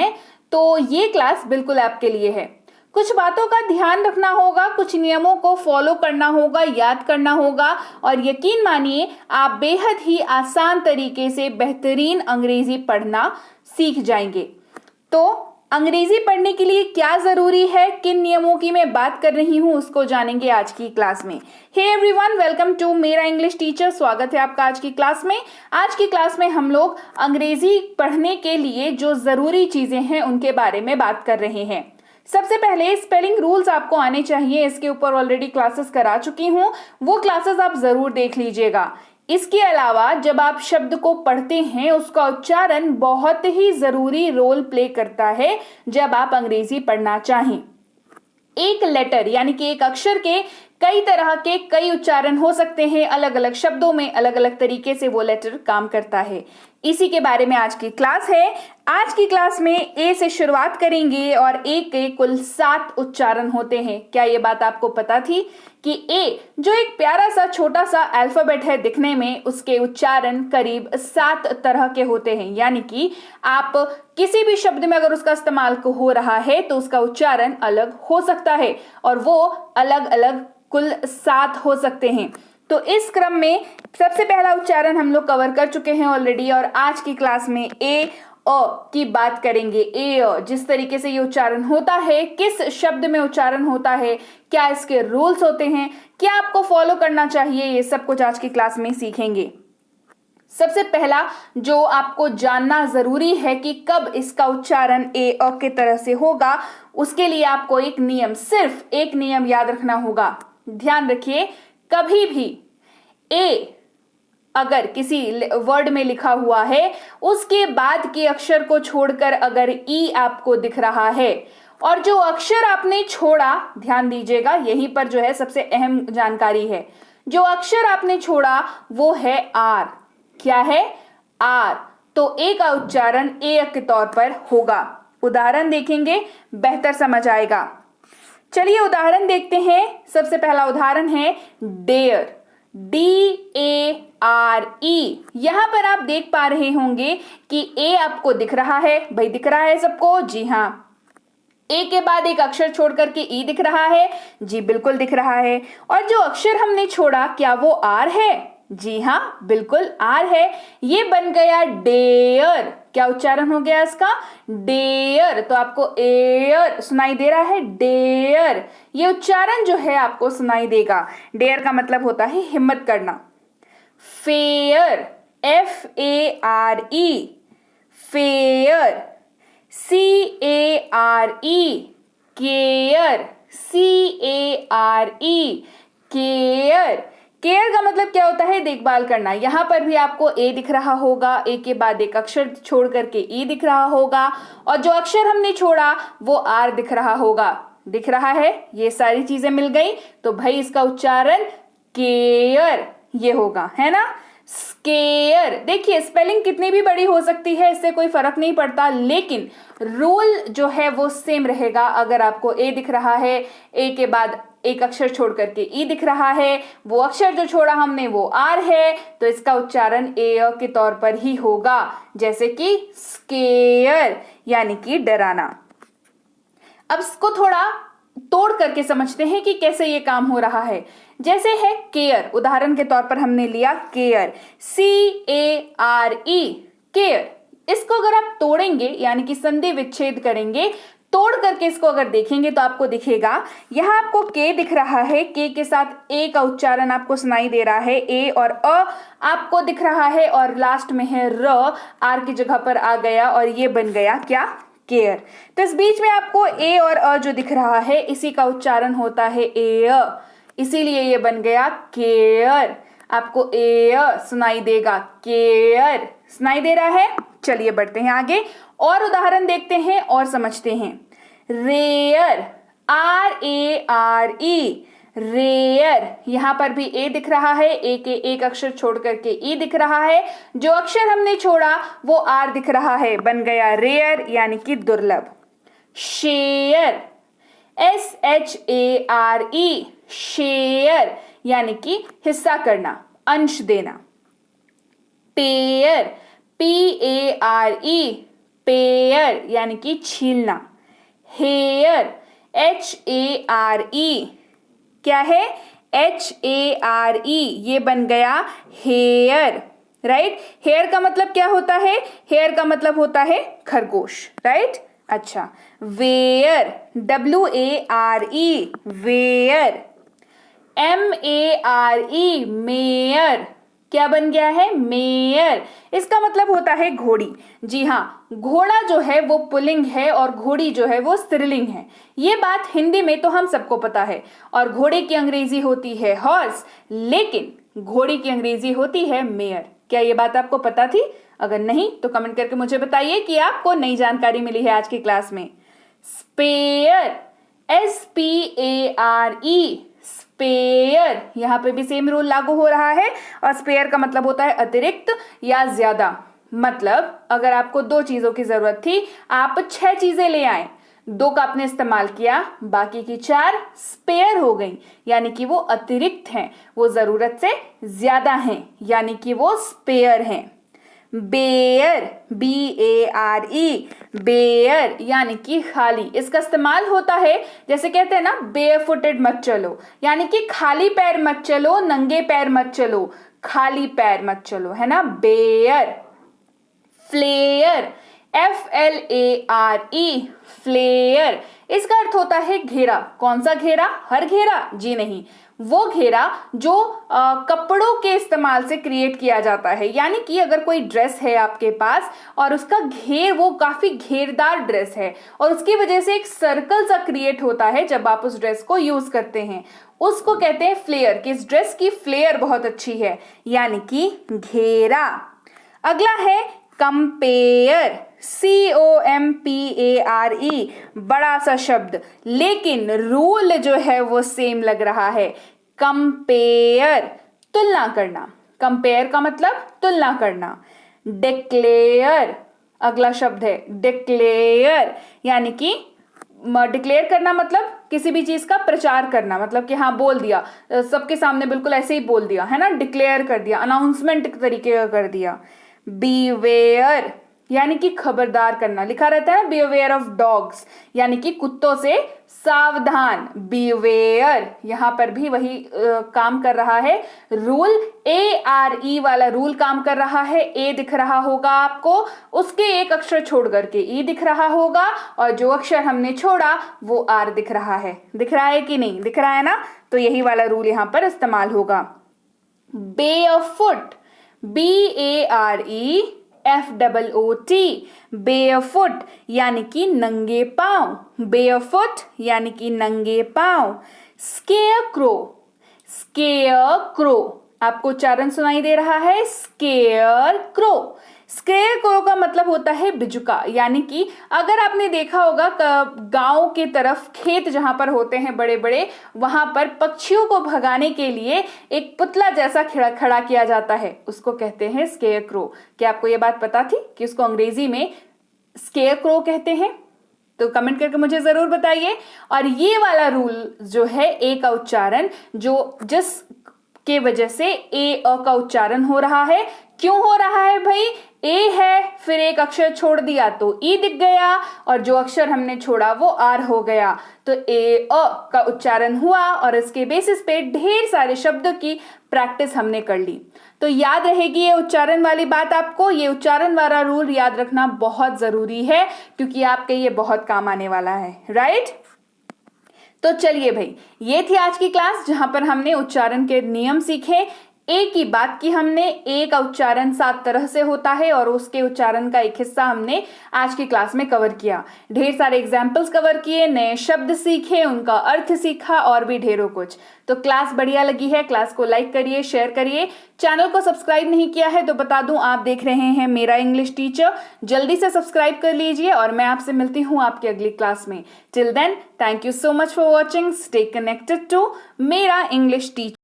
हैं तो ये क्लास बिल्कुल आपके लिए है। कुछ बातों का ध्यान रखना होगा, कुछ नियमों को फॉलो करना होगा, याद करना होगा और यकीन मानिए आप बेहद ही आसान तरीके से बेहतरीन अंग्रेजी पढ़ना सीख जाएंगे। तो अंग्रेजी पढ़ने के लिए क्या जरूरी है, किन नियमों की मैं बात कर रही हूं, उसको जानेंगे आज की क्लास में। हे एवरीवन, वेलकम टू मेरा इंग्लिश टीचर। स्वागत है आपका आज की क्लास में। आज की क्लास में हम लोग अंग्रेजी पढ़ने के लिए जो जरूरी चीजें हैं उनके बारे में बात कर रहे हैं। सबसे पहले स्पेलिंग रूल्स आपको आने चाहिए। इसके ऊपर ऑलरेडी क्लासेस करा चुकी हूं, वो क्लासेस आप जरूर देख लीजिएगा। इसके अलावा जब आप शब्द को पढ़ते हैं उसका उच्चारण बहुत ही जरूरी रोल प्ले करता है जब आप अंग्रेजी पढ़ना चाहें। एक लेटर यानी कि एक अक्षर के कई तरह के कई उच्चारण हो सकते हैं, अलग अलग शब्दों में अलग अलग तरीके से वो लेटर काम करता है। इसी के बारे में आज की क्लास है। आज की क्लास में ए से शुरुआत करेंगे और ए के कुल 7 उच्चारण होते हैं। क्या ये बात आपको पता थी कि ए जो एक प्यारा सा छोटा सा अल्फाबेट है दिखने में, उसके उच्चारण करीब 7 तरह के होते हैं। यानी कि आप किसी भी शब्द में अगर उसका इस्तेमाल हो रहा है तो उसका उच्चारण अलग हो सकता है और वो अलग अलग कुल 7 हो सकते हैं। तो इस क्रम में सबसे पहला उच्चारण हम लोग कवर कर चुके हैं ऑलरेडी और आज की क्लास में ए अ की बात करेंगे। ए अ जिस तरीके से ये उच्चारण होता है, किस शब्द में उच्चारण होता है, क्या इसके रूल्स होते हैं, क्या आपको फॉलो करना चाहिए, ये सब कुछ आज की क्लास में सीखेंगे। सबसे पहला जो आपको जानना जरूरी है कि कब इसका उच्चारण ए अ के तरह से होगा, उसके लिए आपको एक नियम, सिर्फ एक नियम याद रखना होगा। ध्यान रखिए, कभी भी ए अगर किसी वर्ड में लिखा हुआ है उसके बाद के अक्षर को छोड़कर अगर ई आपको दिख रहा है और जो अक्षर आपने छोड़ा, ध्यान दीजिएगा यहीं पर जो है सबसे अहम जानकारी है, जो अक्षर आपने छोड़ा वो है आर। क्या है? आर। तो ए का उच्चारण ए के तौर पर होगा। उदाहरण देखेंगे, बेहतर समझ आएगा। चलिए उदाहरण देखते हैं। सबसे पहला उदाहरण है डेयर, DARE। यहां पर आप देख पा रहे होंगे कि ए आपको दिख रहा है, भाई दिख रहा है सबको? जी हाँ। ए के बाद एक अक्षर छोड़ करके ई दिख रहा है? जी बिल्कुल दिख रहा है। और जो अक्षर हमने छोड़ा क्या वो आर है? जी हाँ बिल्कुल आर है। ये बन गया डेयर। क्या उच्चारण हो गया इसका? डेयर। तो आपको एयर सुनाई दे रहा है, डेयर। ये उच्चारण जो है आपको सुनाई देगा। डेयर का मतलब होता है हिम्मत करना। Fair, FARE, fair. CARE, care, CARE, care. Care का मतलब क्या होता है? देखभाल करना। यहां पर भी आपको ए दिख रहा होगा, ए के बाद एक अक्षर छोड़ करके ई दिख रहा होगा और जो अक्षर हमने छोड़ा वो आर दिख रहा होगा। दिख रहा है? ये सारी चीजें मिल गई तो भाई इसका उच्चारण केयर ये होगा, है ना? स्केयर। देखिए स्पेलिंग कितनी भी बड़ी हो सकती है, इससे कोई फर्क नहीं पड़ता, लेकिन रूल जो है वो सेम रहेगा। अगर आपको ए दिख रहा है, ए के बाद एक अक्षर छोड़ करके ई दिख रहा है, वो अक्षर जो छोड़ा हमने वो आर है, तो इसका उच्चारण ए अ के तौर पर ही होगा, जैसे कि स्केयर यानी कि डराना। अब इसको थोड़ा तोड़ करके समझते हैं कि कैसे ये काम हो रहा है। जैसे है केयर, उदाहरण के तौर पर हमने लिया केयर, CARE, केयर। इसको अगर आप तोड़ेंगे यानी कि संधि विच्छेद करेंगे, तोड़ करके इसको अगर देखेंगे तो आपको दिखेगा, यहां आपको के दिख रहा है, के के साथ ए का उच्चारण आपको सुनाई दे रहा है, ए और अ आपको दिख रहा है और लास्ट में है र, आर की जगह पर आ गया और ये बन गया क्या? केयर। तो इस बीच में आपको ए और अ जो दिख रहा है इसी का उच्चारण होता है ए अ, इसीलिए ये बन गया केयर। आपको ए अ सुनाई देगा, केयर सुनाई दे रहा है। चलिए बढ़ते हैं आगे और उदाहरण देखते हैं और समझते हैं। Rare, RARE, rare. यहां पर भी ए दिख रहा है, ए के एक अक्षर छोड़ करके ई दिख रहा है, जो अक्षर हमने छोड़ा वो आर दिख रहा है, बन गया रेयर यानी कि दुर्लभ। शेयर, SHARE, शेयर यानी कि हिस्सा करना, अंश देना। पेयर, PARE, पेयर यानी कि छीलना। हेयर HARE क्या है? HARE, ये बन गया हेयर, राइट। हेयर का मतलब क्या होता है? हेयर का मतलब होता है खरगोश, राइट। अच्छा, where WARE where. MARE mare क्या बन गया है? मेयर। इसका मतलब होता है घोड़ी। जी हाँ, घोड़ा जो है वो पुल्लिंग है और घोड़ी जो है वो स्त्रीलिंग है। ये बात हिंदी में तो हम सबको पता है। और घोड़े की अंग्रेजी होती है हॉर्स, लेकिन घोड़ी की अंग्रेजी होती है मेयर। क्या ये बात आपको पता थी? अगर नहीं तो कमेंट करके मुझे बताइए कि आपको नई जानकारी मिली है आज की क्लास में। स्पेयर SPARE स्पेयर, यहां पे भी सेम रूल लागू हो रहा है। और स्पेयर का मतलब होता है अतिरिक्त या ज्यादा। मतलब अगर आपको 2 चीजों की जरूरत थी, आप 6 चीजें ले आए, 2 का आपने इस्तेमाल किया, बाकी की 4 स्पेयर हो गई, यानी कि वो अतिरिक्त हैं, वो जरूरत से ज्यादा हैं, यानी कि वो स्पेयर हैं। बेयर BARE बेयर यानी कि खाली। इसका इस्तेमाल होता है, जैसे कहते हैं ना बेयर फुटेड मत चलो, यानी कि खाली पैर मत चलो, नंगे पैर मत चलो, खाली पैर मत चलो, है ना। बेयर। फ्लेयर FLARE फ्लेयर, इसका अर्थ होता है घेरा। कौन सा घेरा? हर घेरा? जी नहीं, वो घेरा जो कपड़ों के इस्तेमाल से क्रिएट किया जाता है। यानी कि अगर कोई ड्रेस है आपके पास और उसका घेर वो काफी घेरदार ड्रेस है और उसकी वजह से एक सर्कल सा क्रिएट होता है जब आप उस ड्रेस को यूज करते हैं, उसको कहते हैं फ्लेयर, कि इस ड्रेस की फ्लेयर बहुत अच्छी है, यानी कि घेरा। अगला है कंपेयर COMPARE बड़ा सा शब्द, लेकिन रूल जो है वो सेम लग रहा है। कंपेयर तुलना करना। कंपेयर का मतलब तुलना करना। डिक्लेयर अगला शब्द है। डिक्लेयर यानी कि डिक्लेयर करना मतलब किसी भी चीज का प्रचार करना, मतलब कि हाँ बोल दिया, सबके सामने बिल्कुल ऐसे ही बोल दिया, है ना, डिक्लेयर कर दिया, अनाउंसमेंट तरीके का कर दिया। बीवेयर यानी कि खबरदार करना, लिखा रहता है बीवेयर ऑफ डॉग्स, यानी कि कुत्तों से सावधान। बीवेयर यहां पर भी वही काम कर रहा है। रूल ARE वाला रूल काम कर रहा है। ए दिख रहा होगा आपको, उसके एक अक्षर छोड़ करके ई दिख रहा होगा, और जो अक्षर हमने छोड़ा वो आर दिख रहा है। दिख रहा है कि नहीं? दिख रहा है ना। तो यही वाला रूल यहां पर इस्तेमाल होगा। बेयरफुट BAREFOOT बेयरफुट यानी कि नंगे पांव। बेयरफुट यानी कि नंगे पांव। स्केयरक्रो स्केयरक्रो आपको उच्चारण सुनाई दे रहा है। स्केयरक्रो। स्केयरक्रो का मतलब होता है बिजुका, यानी कि अगर आपने देखा होगा गांव के तरफ खेत जहां पर होते हैं बड़े बड़े, वहां पर पक्षियों को भगाने के लिए एक पुतला जैसा खड़ा किया जाता है, उसको कहते हैं स्केयरक्रो। क्या आपको ये बात पता थी कि उसको अंग्रेजी में स्केयरक्रो कहते हैं? तो कमेंट करके मुझे जरूर बताइए। और ये वाला रूल जो है, ए का उच्चारण जो जिस के वजह से ए अ का उच्चारण हो रहा है, क्यों हो रहा है भाई? ए है, फिर एक अक्षर छोड़ दिया तो ई दिख गया, और जो अक्षर हमने छोड़ा वो आर हो गया, तो ए अ का उच्चारण हुआ, और इसके बेसिस पे ढेर सारे शब्दों की प्रैक्टिस हमने कर ली। तो याद रहेगी ये उच्चारण वाली बात आपको। ये उच्चारण वाला रूल याद रखना बहुत जरूरी है, क्योंकि आपके ये बहुत काम आने वाला है, राइट। तो चलिए भाई, ये थी आज की क्लास जहां पर हमने उच्चारण के नियम सीखे। ए की बात की हमने, ए का उच्चारण 7 तरह से होता है और उसके उच्चारण का एक हिस्सा हमने आज की क्लास में कवर किया। ढेर सारे एग्जाम्पल्स कवर किए, नए शब्द सीखे, उनका अर्थ सीखा, और भी ढेरों कुछ। तो क्लास बढ़िया लगी है, क्लास को लाइक करिए, शेयर करिए। चैनल को सब्सक्राइब नहीं किया है तो बता दूं, आप देख रहे हैं मेरा इंग्लिश टीचर। जल्दी से सब्सक्राइब कर लीजिए, और मैं आपसे मिलती हूं आपकी अगली क्लास में। Till then, thank you so much for watching. Stay connected to मेरा इंग्लिश टीचर।